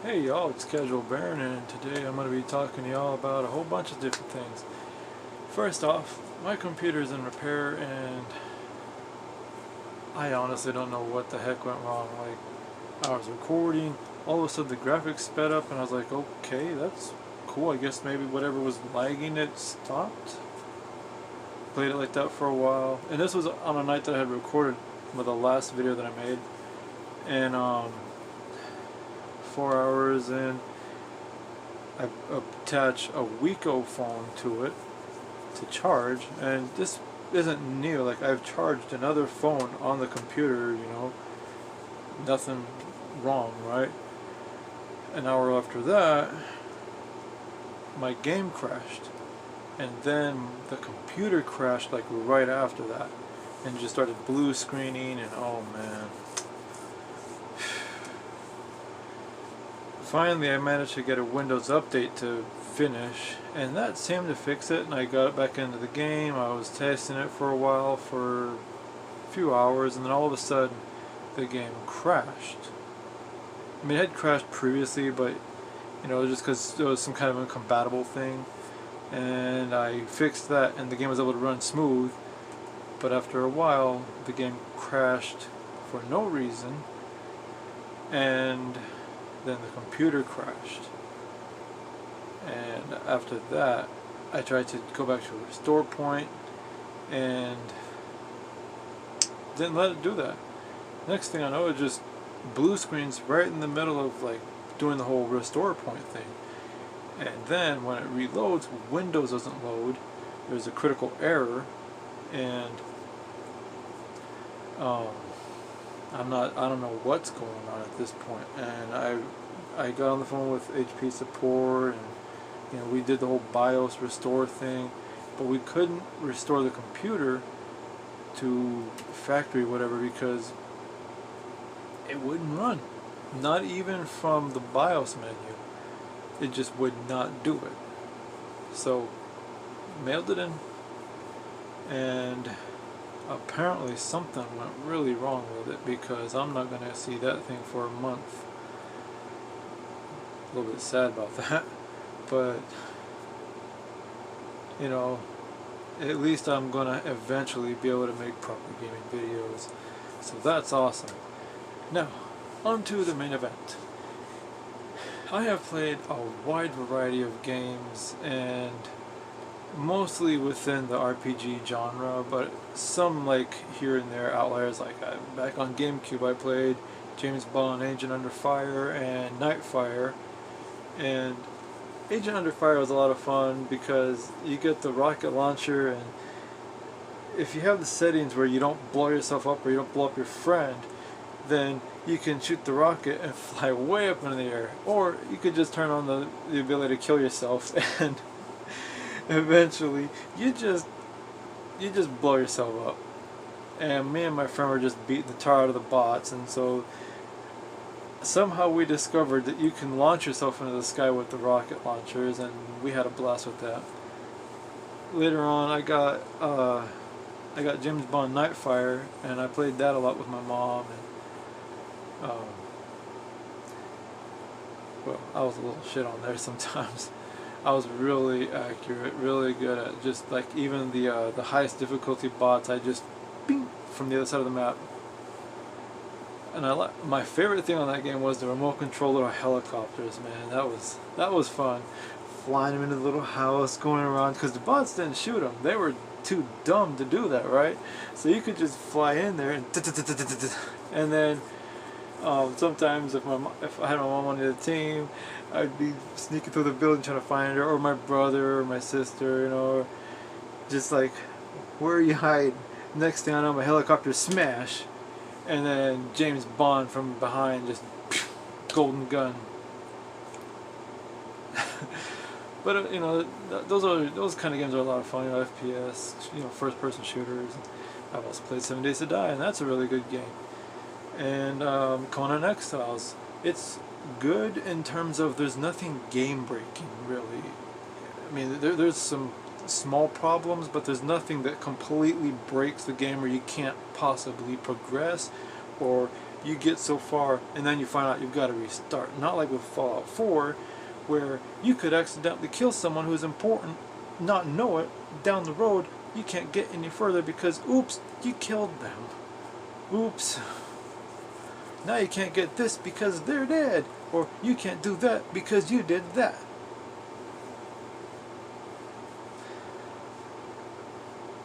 Hey y'all, it's CasualBarehn, and today I'm going to be talking to y'all about a whole bunch of different things. First off, my computer's in repair and I honestly don't know what the heck went wrong. Like, I was recording, all of a sudden the graphics sped up and I was like, okay, that's cool. I guess maybe whatever was lagging it stopped. Played it like that for a while. And this was on a night that I had recorded with the last video that I made. And 4 hours in, I attach a Wiko phone to it to charge, and this isn't new. Like, I've charged another phone on the computer, nothing wrong, right? An hour after that, my game crashed, and then the computer crashed like right after that, and just started blue screening, and oh man. Finally, I managed to get a Windows update to finish, and that seemed to fix it, and I got it back into the game. I was testing it for a while, for a few hours, and then all of a sudden the game crashed. I mean, it had crashed previously, but just because there was some kind of incompatible thing, and I fixed that and the game was able to run smooth. But after a while the game crashed for no reason, and then the computer crashed. And after that, I tried to go back to a restore point and didn't let it do that. Next thing I know, it just blue screens right in the middle of like doing the whole restore point thing. And then when it reloads, Windows doesn't load. There's a critical error, and I don't know what's going on at this point. And I got on the phone with HP support, and we did the whole BIOS restore thing, but we couldn't restore the computer to factory whatever because it wouldn't run. Not even from the BIOS menu. It just would not do it. So mailed it in, and apparently something went really wrong with it, because I'm not going to see that thing for a month. A little bit sad about that, but at least I'm going to eventually be able to make proper gaming videos, so that's awesome. Now, on to the main event. I have played a wide variety of games, and mostly within the RPG genre, but some like here and there outliers. Like back on GameCube I played James Bond, Agent Under Fire, and Nightfire. And Agent Under Fire was a lot of fun because you get the rocket launcher, and if you have the settings where you don't blow yourself up or you don't blow up your friend, then you can shoot the rocket and fly way up in the air. Or you could just turn on the ability to kill yourself, and eventually you just blow yourself up. And me and my friend were just beating the tar out of the bots, and so somehow we discovered that you can launch yourself into the sky with the rocket launchers, and we had a blast with that. Later on I got James Bond Nightfire, and I played that a lot with my mom, and well, I was a little shit on there sometimes. I was really accurate, really good at just like even the highest difficulty bots. I just bing from the other side of the map. And my favorite thing on that game was the remote control little helicopters. Man, that was fun. Flying them into the little house, going around, because the bots didn't shoot them. They were too dumb to do that, right? So you could just fly in there and then sometimes if I had my mom on the team, I'd be sneaking through the building trying to find her, or my brother or my sister, just like, where are you hiding? Next thing I know, my helicopter smash, and then James Bond from behind just golden gun. But those kind of games are a lot of fun. FPS, first person shooters. I've also played 7 Days to Die, and that's a really good game. And Conan Exiles, it's good in terms of there's nothing game breaking really. I mean, there's some small problems, but there's nothing that completely breaks the game where you can't possibly progress or you get so far and then you find out you've got to restart. Not like with Fallout 4, where you could accidentally kill someone who's important, not know it, down the road you can't get any further because oops, you killed them. Oops. Now you can't get this because they're dead, or you can't do that because you did that.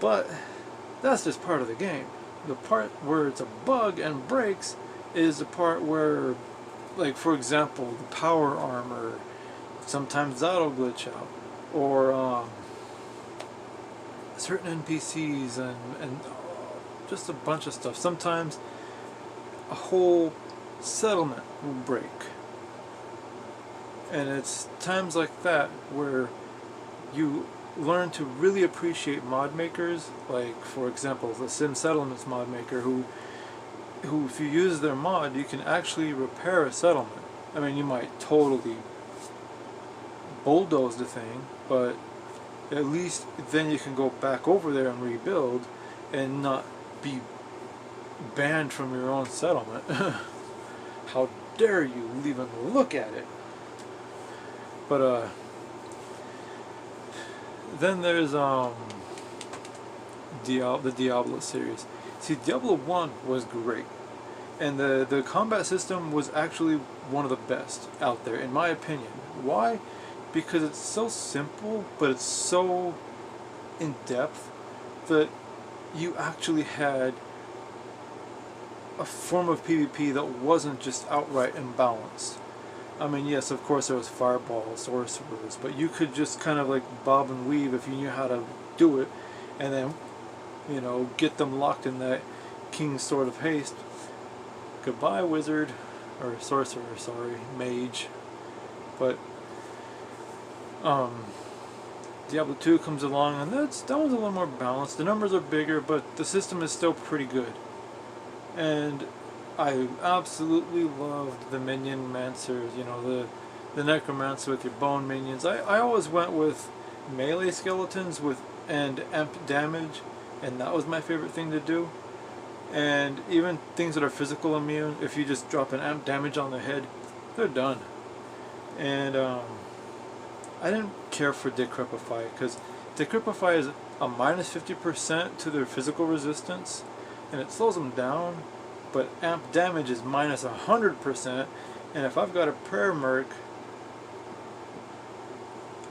But that's just part of the game. The part where it's a bug and breaks is the part where, like for example, the power armor, sometimes that'll glitch out, or certain NPCs and just a bunch of stuff. Sometimes a whole settlement will break, and it's times like that where you learn to really appreciate mod makers, like for example the Sim Settlements mod maker, who if you use their mod you can actually repair a settlement. I mean, you might totally bulldoze the thing, but at least then you can go back over there and rebuild and not be banned from your own settlement. How dare you even look at it. But then there's the Diablo series. See, Diablo 1 was great, and the combat system was actually one of the best out there in my opinion. Why? Because it's so simple, but it's so in depth that you actually had a form of PvP that wasn't just outright imbalanced. I mean, yes, of course there was fireballs, sorcerers, but you could just kind of like bob and weave if you knew how to do it, and then, you know, get them locked in that King's Sword of Haste. Goodbye, wizard, or sorcerer, sorry, mage. But Diablo 2 comes along, and that one's a little more balanced. The numbers are bigger, but the system is still pretty good. And I absolutely loved the minion mancers, you know, the necromancer with your bone minions. I always went with melee skeletons and amp damage, and that was my favorite thing to do. And even things that are physical immune, if you just drop an amp damage on their head, they're done. And I didn't care for Decrepify, because Decrepify is a minus 50% to their physical resistance, and it slows them down, but amp damage is minus 100%, and if I've got a prayer merc,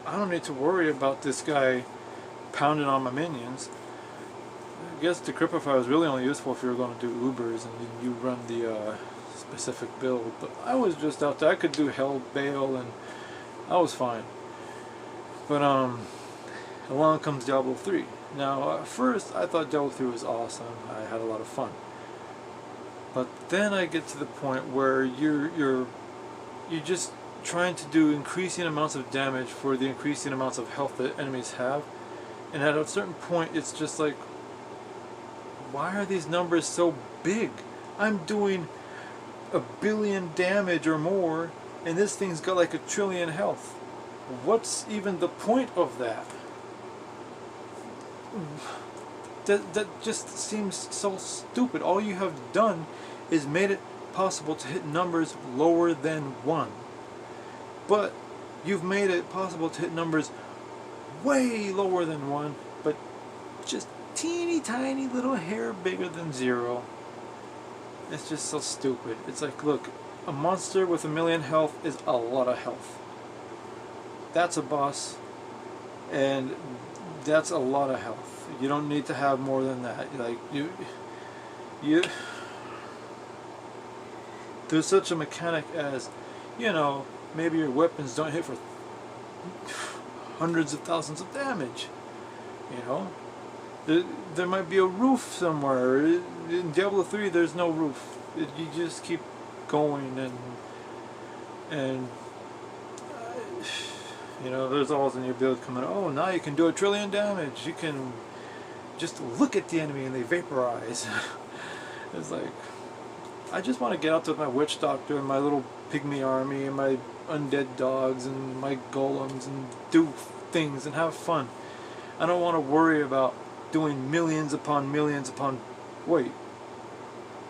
I don't need to worry about this guy pounding on my minions. I guess Decrepify was really only useful if you were going to do Ubers and you run the specific build, but I was just out there. I could do Hell Bale and I was fine. But along comes Diablo 3. Now at first I thought Diablo 3 was awesome. I had a lot of fun. But then I get to the point where you're just trying to do increasing amounts of damage for the increasing amounts of health that enemies have, and at a certain point it's just like, why are these numbers so big? I'm doing 1 billion damage or more, and this thing's got like 1 trillion health. What's even the point of that? That just seems so stupid. All you have done is made it possible to hit numbers lower than 1. But you've made it possible to hit numbers way lower than 1, but just teeny tiny little hair bigger than 0. It's just so stupid. It's like, look, a monster with 1 million health is a lot of health. That's a boss, and that's a lot of health. You don't need to have more than that. Like you there's such a mechanic as, you know, maybe your weapons don't hit for hundreds of thousands of damage. You know, there might be a roof somewhere. In Diablo 3 there's no roof. You just keep going, and you know, there's always a new build coming. Oh, now you can do 1 trillion damage. You can just look at the enemy and they vaporize. It's like, I just want to get out with my witch doctor and my little pygmy army and my undead dogs and my golems and do things and have fun. I don't want to worry about doing millions upon millions upon... Wait.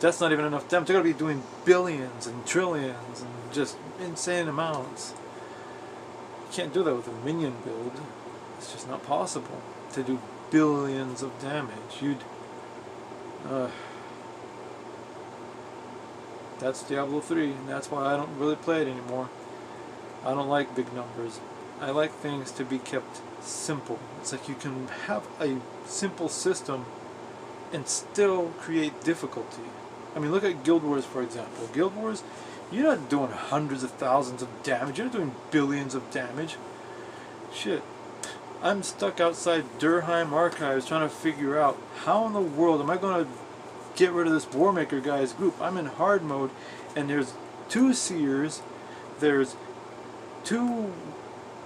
that's not even enough damage. They're going to be doing billions and trillions and just insane amounts. You can't do that with a minion build. It's just not possible to do billions of damage. That's Diablo 3, and that's why I don't really play it anymore. I don't like big numbers. I like things to be kept simple. It's like you can have a simple system and still create difficulty. I mean, look at Guild Wars, for example. Guild Wars, you're not doing hundreds of thousands of damage. You're not doing billions of damage. Shit. I'm stuck outside Durheim Archives trying to figure out how in the world am I going to get rid of this Warmaker guy's group. I'm in hard mode, and there's 2 Seers, there's 2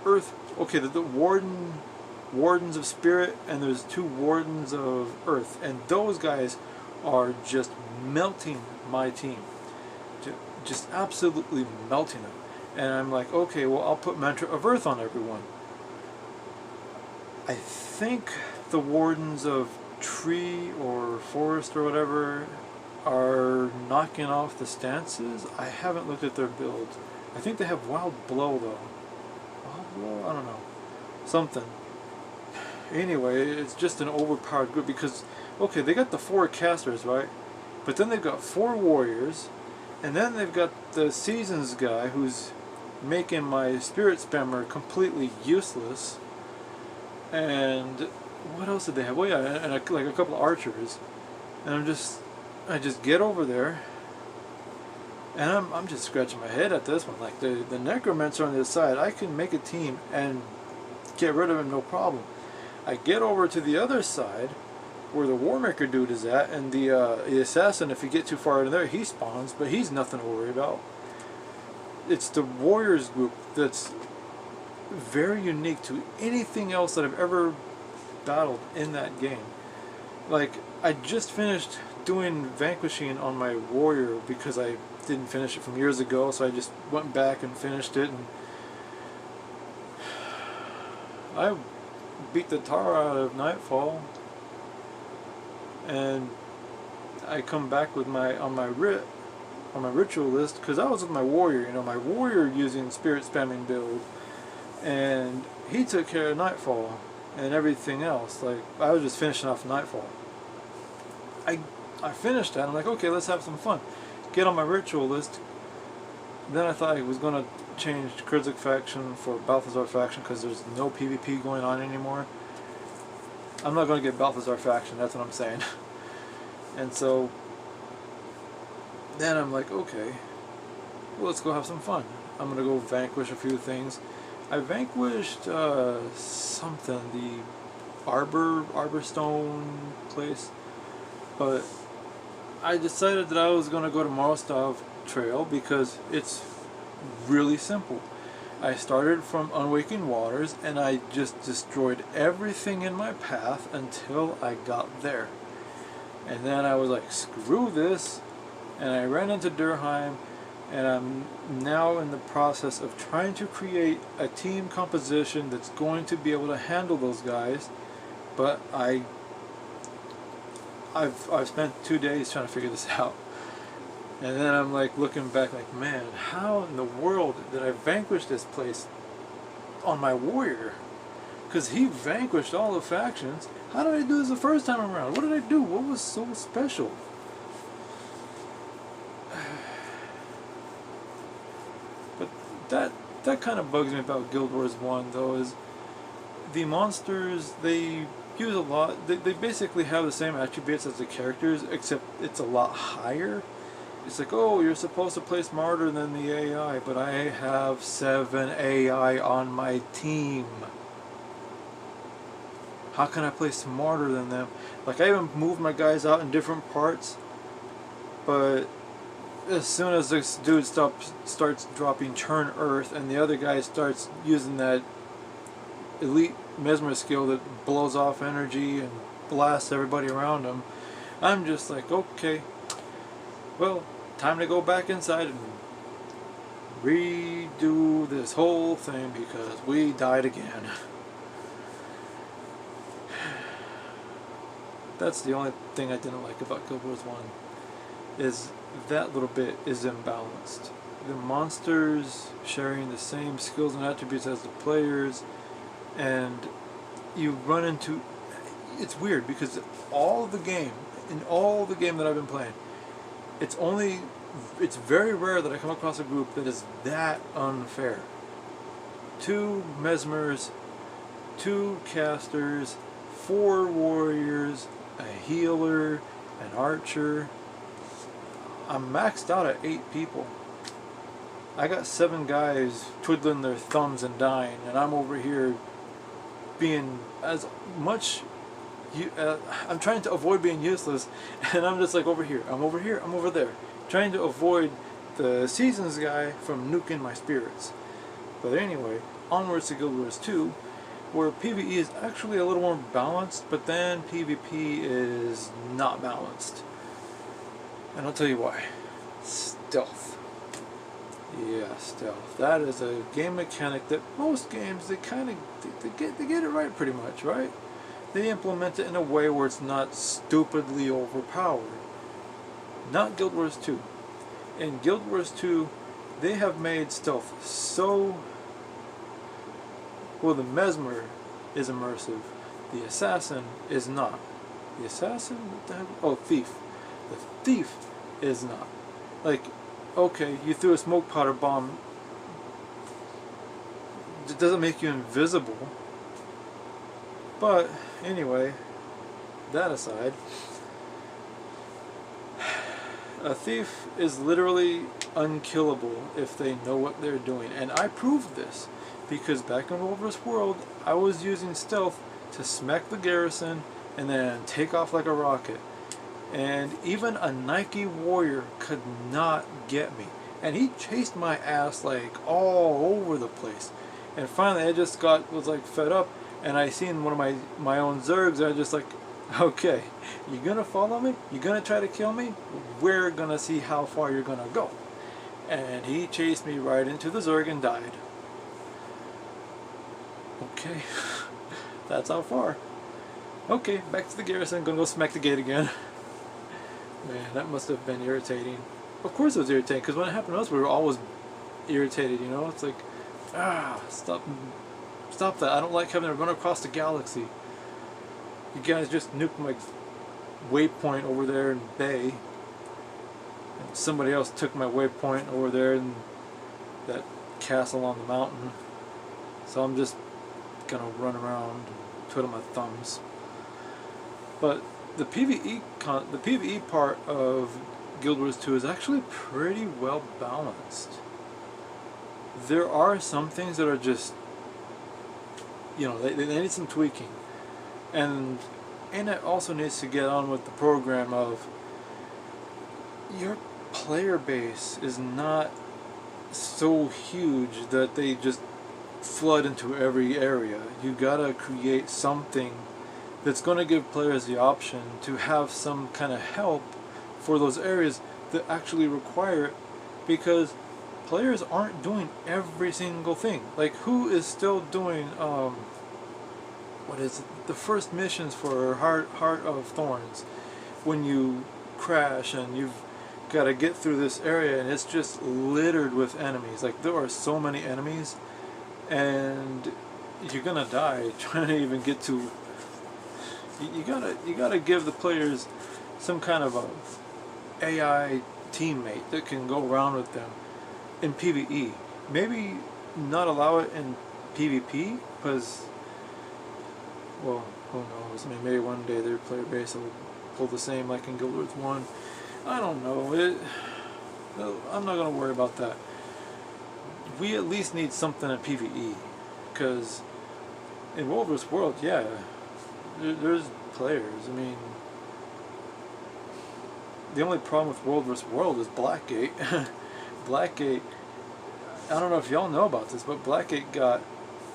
Earth, okay, the Wardens of Spirit, and there's 2 Wardens of Earth, and those guys are just melting my team. Just absolutely melting them. And I'm like, okay, well, I'll put Mantra of Earth on everyone. I think the Wardens of Tree or Forest or whatever are knocking off the stances. I haven't looked at their builds. I think they have Wild Blow though. Wild Blow? I don't know. Something. Anyway, it's just an overpowered group because, okay, they got the 4 casters, right? But then they've got 4 warriors, and then they've got the Seasons guy who's making my Spirit Spammer completely useless. And what else did they have? Well, yeah, and like a couple of archers. And I just get over there, and I'm just scratching my head at this one. Like the Necromancer on this side, I can make a team and get rid of him no problem. I get over to the other side where the Warmaker dude is at, and the Assassin, if you get too far in there, he spawns, but he's nothing to worry about. It's the Warriors group that's very unique to anything else that I've ever battled in that game. Like, I just finished doing Vanquishing on my Warrior because I didn't finish it from years ago, so I just went back and finished it, and I beat the tar out of Nightfall, and I come back with on my ritual list because I was with my Warrior, my Warrior using Spirit Spamming build, and he took care of Nightfall and everything else. Like, I was just finishing off Nightfall. I finished that. I'm like, okay, let's have some fun. Get on my ritual list. Then I thought I was going to change Kurzik faction for Balthazar faction because there's no PvP going on anymore. I'm not going to get Balthazar faction, that's what I'm saying. And so then I'm like, okay, well, let's go have some fun. I'm going to go vanquish a few things. I vanquished something, the Arborstone place, but I decided that I was going to go to Morostov Trail because it's really simple. I started from Unwaking Waters and I just destroyed everything in my path until I got there. And then I was like, screw this, and I ran into Durheim, and I'm now in the process of trying to create a team composition that's going to be able to handle those guys, but I've spent 2 days trying to figure this out. And then I'm like looking back like, man, how in the world did I vanquish this place on my Warrior? Because he vanquished all the factions. How did I do this the first time around? What did I do? What was so special? But that kind of bugs me about Guild Wars 1 though, is the monsters, they use a lot, they basically have the same attributes as the characters, except it's a lot higher. It's like, oh, you're supposed to play smarter than the AI, but I have 7 AI on my team. How can I play smarter than them? Like, I even moved my guys out in different parts, but as soon as this dude starts dropping Churn Earth, and the other guy starts using that elite mesmer skill that blows off energy and blasts everybody around him, I'm just like, okay, well, time to go back inside and redo this whole thing because we died again. That's the only thing I didn't like about Guild Wars 1. is that little bit is imbalanced. The monsters sharing the same skills and attributes as the players, and you run into, it's weird because all of the game, in all the game that I've been playing, it's very rare that I come across a group that is that unfair. 2 mesmers, 2 casters, 4 warriors, a healer, an archer. I'm maxed out at 8 people. I got 7 guys twiddling their thumbs and dying, and I'm over here being as much. I'm trying to avoid being useless, and I'm just like over here, I'm over there, trying to avoid the seasons guy from nuking my spirits. But anyway, onwards to Guild Wars 2, where PvE is actually a little more balanced, but then PvP is not balanced. And I'll tell you why. Stealth. Yeah, stealth. That is a game mechanic that most games, they get it right pretty much, right? They implement it in a way where it's not stupidly overpowered. Not Guild Wars 2. In Guild Wars 2, they have made stealth so... Well, the Mesmer is immersive. The Assassin is not. The Assassin? What the hell? Oh, Thief. The Thief is not. Like, okay, you threw a smoke powder bomb. It doesn't make you invisible. But, anyway, that aside, a thief is literally unkillable if they know what they're doing. And I proved this, because back in World vs. World, I was using stealth to smack the garrison and then take off like a rocket. And even a Nike warrior could not get me. And he chased my ass like all over the place. And finally I just was like fed up, and I seen one of my own Zergs, and I just like, okay, you gonna follow me? You gonna try to kill me? We're gonna see how far you're gonna go. And he chased me right into the Zerg and died. Okay, that's how far. Okay, back to the garrison, gonna go smack the gate again. Man, that must have been irritating. Of course it was irritating, because when it happened to us, we were always irritated, you know? It's like, stop that. I don't like having to run across the galaxy. You guys just nuked my waypoint over there in Bay. And somebody else took my waypoint over there in that castle on the mountain. So I'm just gonna run around and twiddle my thumbs. But the PvE part of Guild Wars 2 is actually pretty well balanced. There are some things that are just, you know, they need some tweaking, and it also needs to get on with the program of your player base is not so huge that they just flood into every area. You gotta create something that's going to give players the option to have some kind of help for those areas that actually require it, because players aren't doing every single thing. Like, who is still doing what is it? The first missions for Heart of Thorns, when you crash and you've got to get through this area and it's just littered with enemies. Like, there are so many enemies, and you're gonna die trying to even get to. You gotta give the players some kind of a AI teammate that can go around with them in PvE. Maybe not allow it in PvP, because, well, who knows? I mean, maybe one day their player base will pull the same like in Guild Wars 1. I don't know. I'm not gonna worry about that. We at least need something in PvE, because in World vs. World, yeah, there's players. I mean, the only problem with World vs. World is Blackgate. Blackgate, I don't know if y'all know about this, but Blackgate got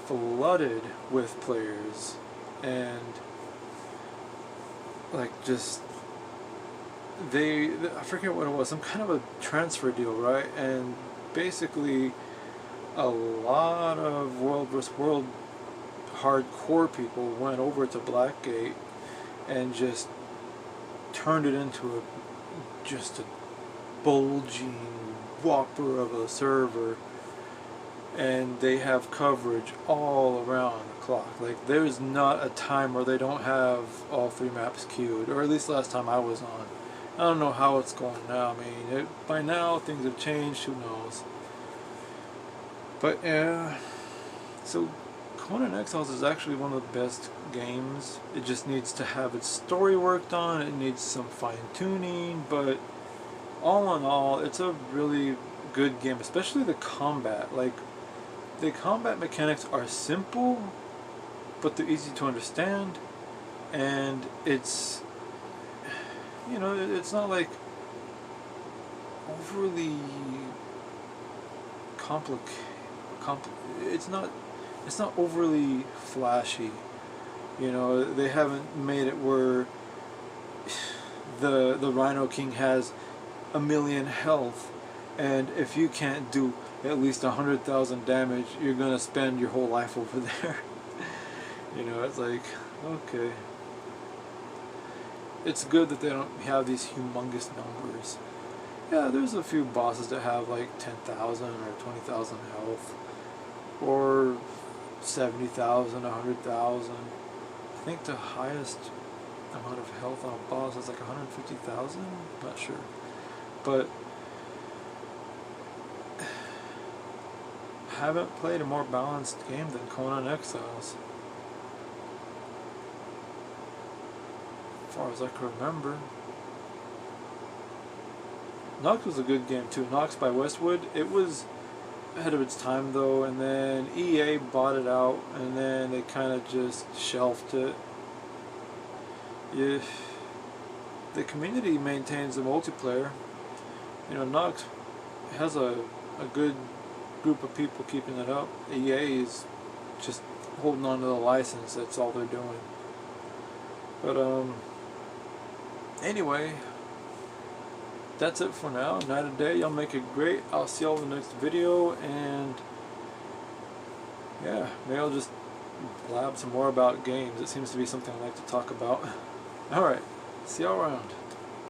flooded with players, and like just I forget what it was, some kind of a transfer deal, right? And basically a lot of World vs. World hardcore people went over to Blackgate and just turned it into just a bulging whopper of a server, and they have coverage all around the clock. Like, there's not a time where they don't have all 3 maps queued, or at least last time I was on. I don't know how it's going now. I mean, by now things have changed, who knows. But yeah, so Conan Exiles is actually one of the best games. It just needs to have its story worked on, it needs some fine-tuning, but all in all, it's a really good game, especially the combat. Like, the combat mechanics are simple, but they're easy to understand, and it's, you know, it's not like overly it's not overly flashy. You know, they haven't made it where the Rhino King has 1,000,000 health, and if you can't do at least 100,000 damage, you're gonna spend your whole life over there. You know, it's like, okay. It's good that they don't have these humongous numbers. Yeah, there's a few bosses that have like 10,000 or 20,000 health, or 70,000, 100,000. I think the highest amount of health on a boss is like 150,000. Not sure, but I haven't played a more balanced game than Conan Exiles, as far as I can remember. Nox was a good game too. Nox by Westwood. It was ahead of its time though, and then EA bought it out, and then they kind of just shelved it. The community maintains the multiplayer. You know, Nox has a good group of people keeping it up. EA is just holding on to the license. That's all they're doing. But anyway, that's it for now. Night and day, y'all make it great. I'll see y'all in the next video, and yeah, maybe I'll just blab some more about games. It seems to be something I like to talk about. Alright, see y'all around.